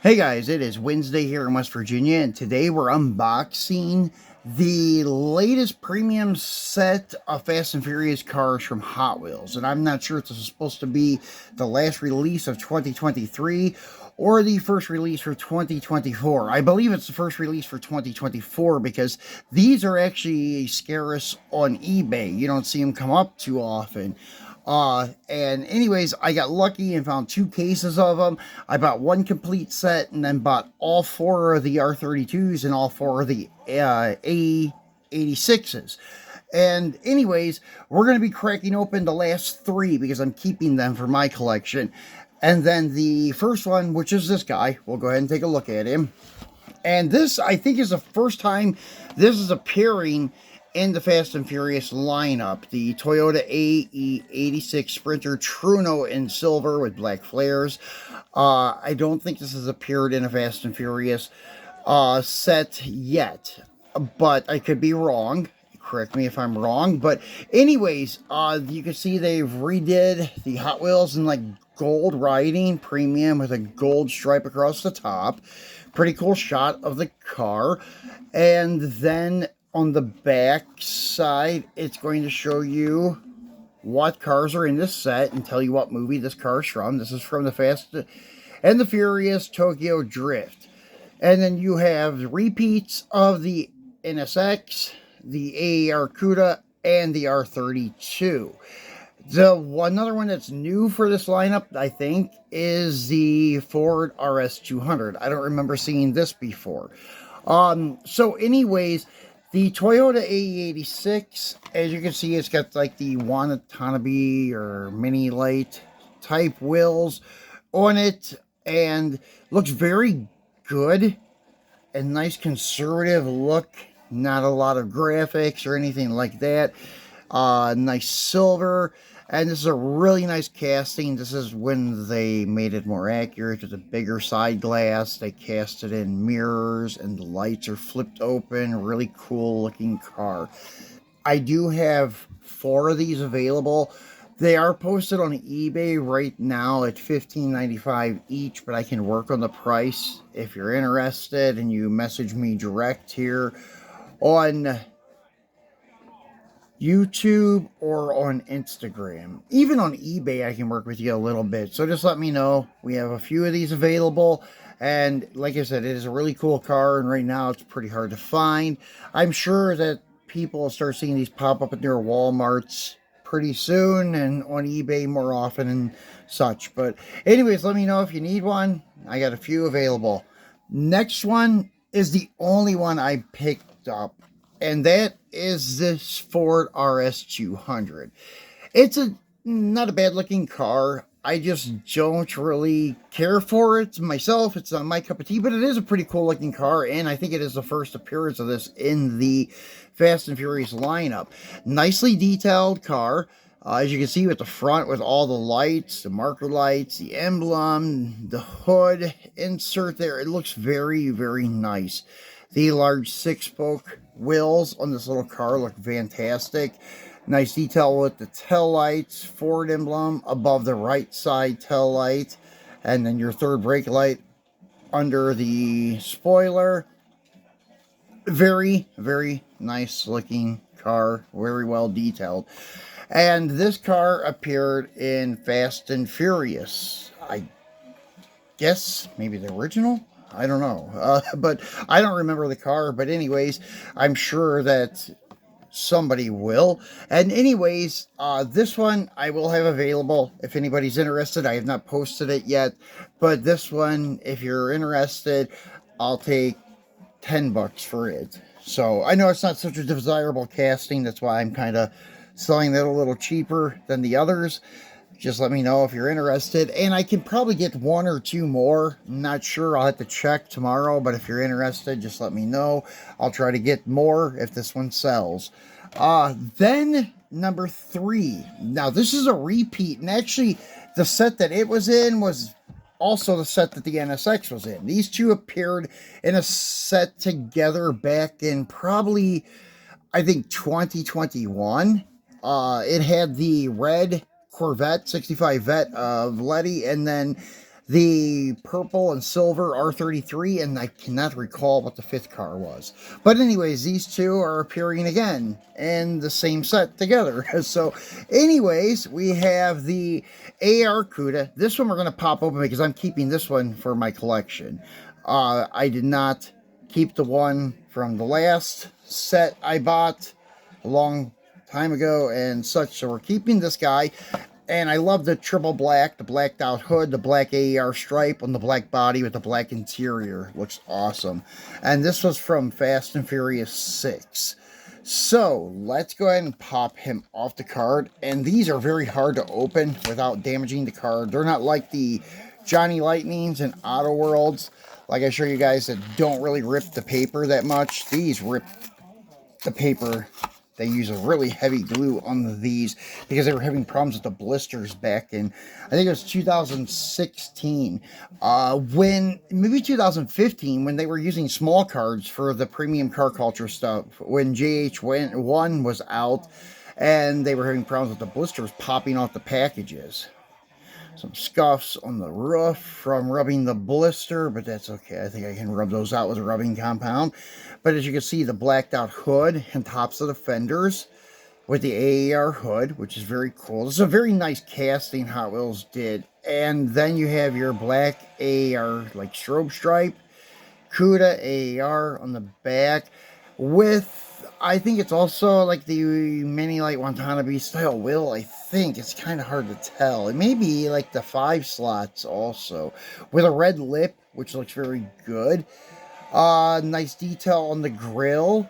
Hey guys, it is Wednesday here in West Virginia, and today we're unboxing the latest premium set of Fast and Furious cars from Hot Wheels. And I'm not sure if this is supposed to be the last release of 2023 or the first release for 2024. I believe it's the first release for 2024 because these are actually scarce on eBay. You don't see them come up too often. And anyways, I got lucky and found 2 cases of them. I bought 1 complete set and then bought all 4 of the R32s and all 4 of the A86s. And anyways, we're going to be cracking open the last 3 because I'm keeping them for my collection. And then the first one, which is this guy, we'll go ahead and take a look at him. And this, I think, is the first time this is appearing in the Fast and Furious lineup. The Toyota AE86 Sprinter Truno in silver with black flares. I don't think this has appeared in a Fast and Furious set yet, but I could be wrong. Correct me if I'm wrong. But anyways, you can see they've redid the Hot Wheels in like gold writing, premium with a gold stripe across the top. Pretty cool shot of the car. And then on the back side, it's going to show you what cars are in this set and tell you what movie this car is from. This is from the Fast and the Furious Tokyo Drift. And then you have repeats of the NSX, the AAR Cuda, and the R32. Another one that's new for this lineup, I think, is the Ford RS200. I don't remember seeing this before. So anyways, the Toyota AE86, as you can see, it's got like the Watanabe or mini light type wheels on it and looks very good. A nice conservative look, not a lot of graphics or anything like that. Nice silver, and this is a really nice casting. This is when they made it more accurate with a bigger side glass. They cast it in mirrors and the lights are flipped open. Really cool looking car. I do have 4 of these available. They are posted on eBay right now at $15.95 each, but I can work on the price if you're interested and you message me direct here on YouTube or on Instagram. Even on eBay, I can work with you a little bit. So just let me know. We have a few of these available. And like I said, it is a really cool car. And right now, it's pretty hard to find. I'm sure that people will start seeing these pop up at their Walmarts pretty soon and on eBay more often and such. But anyways, let me know if you need one. I got a few available. Next one is the only one I picked up, and that is this Ford RS200. It's not a bad looking car. I just don't really care for it myself. It's not my cup of tea, but it is a pretty cool looking car, and I think it is the first appearance of this in the Fast and Furious lineup. Nicely detailed car. As you can see with the front, with all the lights, the marker lights, the emblem, the hood insert there, it looks very, very nice. The large 6-spoke wheels on this little car look fantastic. Nice detail with the tail lights, Ford emblem above the right side tail light, and then your third brake light under the spoiler. Very, very nice looking car, very well detailed. And this car appeared in Fast and Furious. I guess maybe the original? I don't know. But I don't remember the car. But anyways, I'm sure that somebody will. And anyways, this one I will have available if anybody's interested. I have not posted it yet. But this one, if you're interested, I'll take $10 for it. So I know it's not such a desirable casting. That's why I'm kind of selling that a little cheaper than the others. Just let me know if you're interested. And I can probably get 1 or 2 more. I'm not sure. I'll have to check tomorrow. But if you're interested, just let me know. I'll try to get more if this one sells. Then number 3. Now, this is a repeat. And actually, the set that it was in was also the set that the NSX was in. These two appeared in a set together back in probably, I think, 2021. It had the red Corvette 65 Vet of Letty, and then the purple and silver R33, and I cannot recall what the fifth car was. But anyways, these two are appearing again in the same set together. So anyways, we have the AR Cuda. This one we're going to pop open because I'm keeping this one for my collection. I did not keep the one from the last set I bought a long time ago and such, so we're keeping this guy. And I love the triple black, the blacked out hood, the black AER stripe on the black body with the black interior. Looks awesome. And this was from Fast and Furious 6. So let's go ahead and pop him off the card. And these are very hard to open without damaging the card. They're not like the Johnny Lightnings and Auto Worlds, like I show you guys, that don't really rip the paper that much. These rip the paper. They use a really heavy glue on these because they were having problems with the blisters back in, I think it was 2016, maybe 2015, when they were using small cards for the premium car culture stuff, when JH1 was out, and they were having problems with the blisters popping off the packages. Some scuffs on the roof from rubbing the blister, but that's okay. I think I can rub those out with a rubbing compound. But as you can see, the blacked out hood and tops of the fenders with the AAR hood, which is very cool. This is a very nice casting Hot Wheels did. And then you have your black AAR, like strobe stripe, Cuda AAR on the back with, I think it's also like the Mini Light Watanabe style wheel. I think it's kind of hard to tell. It may be like the 5 slots also, with a red lip, which looks very good. Nice detail on the grille,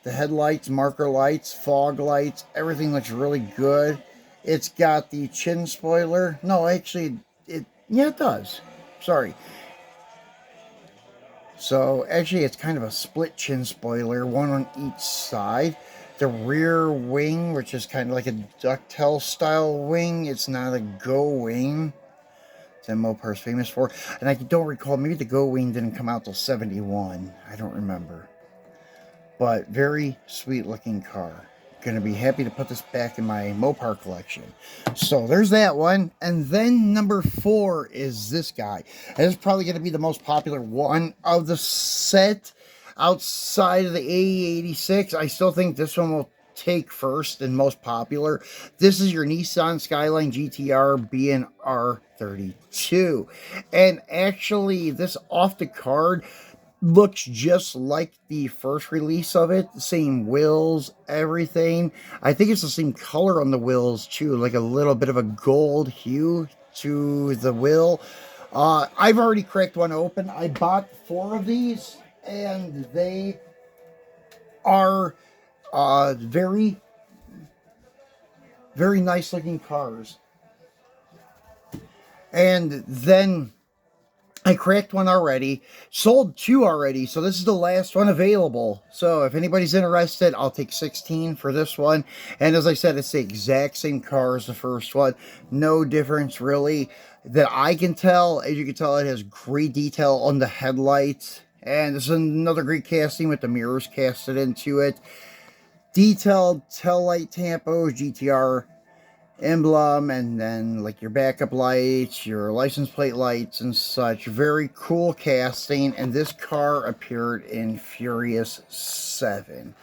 the headlights, marker lights, fog lights. Everything looks really good. It's got the chin spoiler. No, actually, yeah, it does. Sorry. So actually it's kind of a split chin spoiler, one on each side. The rear wing, which is kind of like a ducktail style wing, it's not a Go wing that Mopar's famous for. And I don't recall, maybe the Go wing didn't come out till 71. I don't remember. But very sweet looking car. Going to be happy to put this back in my Mopar collection. So there's that one. And then number 4 is this guy. And it's probably going to be the most popular one of the set outside of the AE86. I still think this one will take first and most popular. This is your Nissan Skyline GTR BNR 32. And actually, this off the card looks just like the first release of it. The same wheels, everything. I think it's the same color on the wheels too, like a little bit of a gold hue to the wheel. I've already cracked one open. I bought 4 of these, and they are very, very nice looking cars. And then I cracked one already, sold 2 already, so this is the last one available. So if anybody's interested, I'll take 16 for this one. And as I said, it's the exact same car as the first one. No difference really that I can tell. As you can tell, it has great detail on the headlights. And this is another great casting with the mirrors casted into it. Detailed tail light tampos, GTR emblem, and then like your backup lights, your license plate lights and such. Very cool casting, and this car appeared in Furious 7.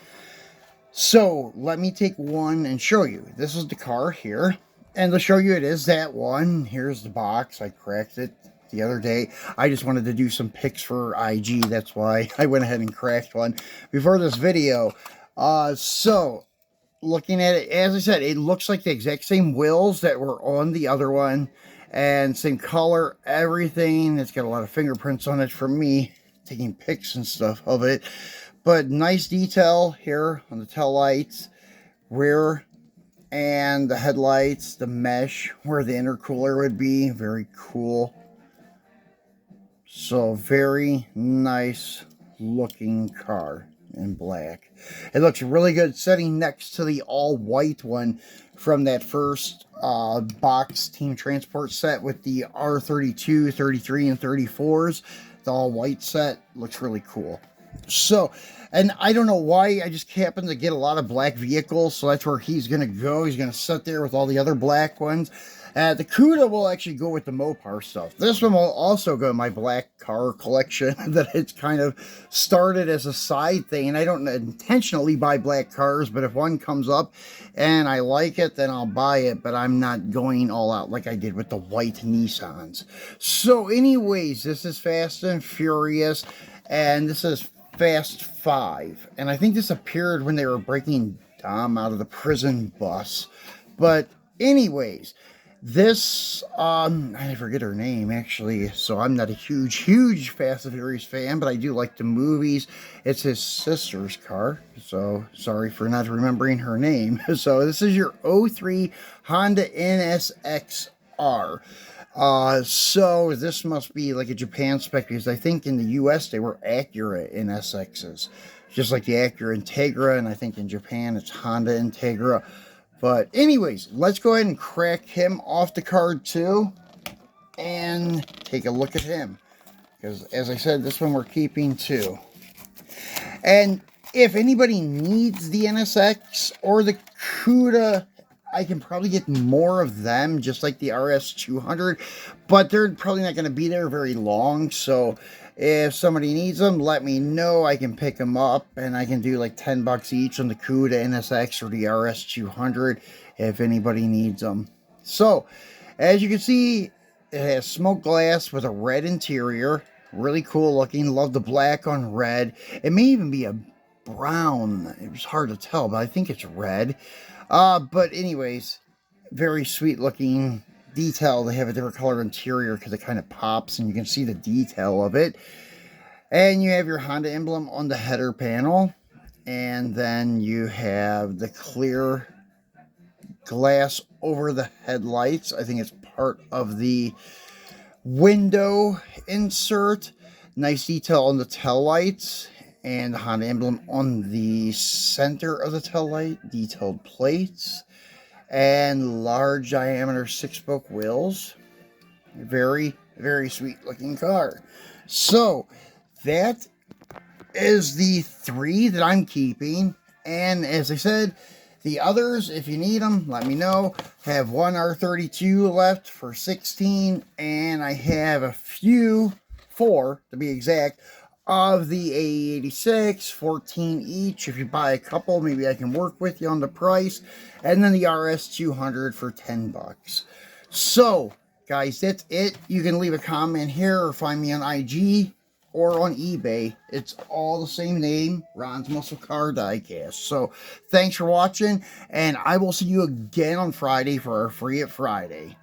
So let me take one and show you. This is the car here, and to show you it is that one. Here's the box. I cracked it the other day. I just wanted to do some pics for IG. That's why I went ahead and cracked one before this video. So looking at it, as I said, it looks like the exact same wheels that were on the other one, and same color, everything. It's got a lot of fingerprints on it from me taking pics and stuff of it. But nice detail here on the tail lights, rear, and the headlights, the mesh where the intercooler would be. Very cool. So very nice looking car in black. It looks really good sitting next to the all-white one from that first box Team Transport set with the R32, 33, and 34s. The all-white set looks really cool. So, and I don't know why, I just happen to get a lot of black vehicles, so that's where he's going to go. He's going to sit there with all the other black ones. The Cuda will actually go with the Mopar stuff. This one will also go in my black car collection that it's kind of started as a side thing. And I don't intentionally buy black cars, but if one comes up and I like it, then I'll buy it. But I'm not going all out like I did with the white Nissans. So anyways, this is Fast and Furious, and this is Fast 5. And I think this appeared when they were breaking Dom out of the prison bus. But anyways, this, I forget her name, actually, so I'm not a huge Fast and Furious fan, but I do like the movies. It's his sister's car, so sorry for not remembering her name. So this is your '03 Honda NSX-R. So this must be like a Japan spec, because I think in the US they were Acura NSXs, just like the Acura Integra, and I think in Japan it's Honda Integra. But anyways, let's go ahead and crack him off the card too and take a look at him, because as I said, this one we're keeping too. And if anybody needs the NSX or the Cuda, I can probably get more of them, just like the RS200, but they're probably not going to be there very long. So if somebody needs them, let me know. I can pick them up, and I can do like 10 bucks each on the Cuda NSX or the RS200 if anybody needs them. So as you can see, it has smoked glass with a red interior. Really cool looking. Love the black on red. It may even be a brown. It was hard to tell, but I think it's red. But anyways, very sweet looking detail. They have a different color interior because it kind of pops and you can see the detail of it. And you have your Honda emblem on the header panel, and then you have the clear glass over the headlights. I think it's part of the window insert. Nice detail on the tail lights, and the Honda emblem on the center of the tail light. Detailed plates and large diameter 6-spoke wheels. Very sweet looking car. So that is the 3 that I'm keeping, and as I said, the others, if you need them, let me know. I have one R32 left for 16, and I have a few, 4 to be exact, of the A86, 14 each. If you buy a couple, maybe I can work with you on the price. And then the RS200 for 10 bucks. So, guys, that's it. You can leave a comment here or find me on IG or on eBay. It's all the same name, Ron's Muscle Car Diecast. So, thanks for watching, and I will see you again on Friday for our Free It Friday.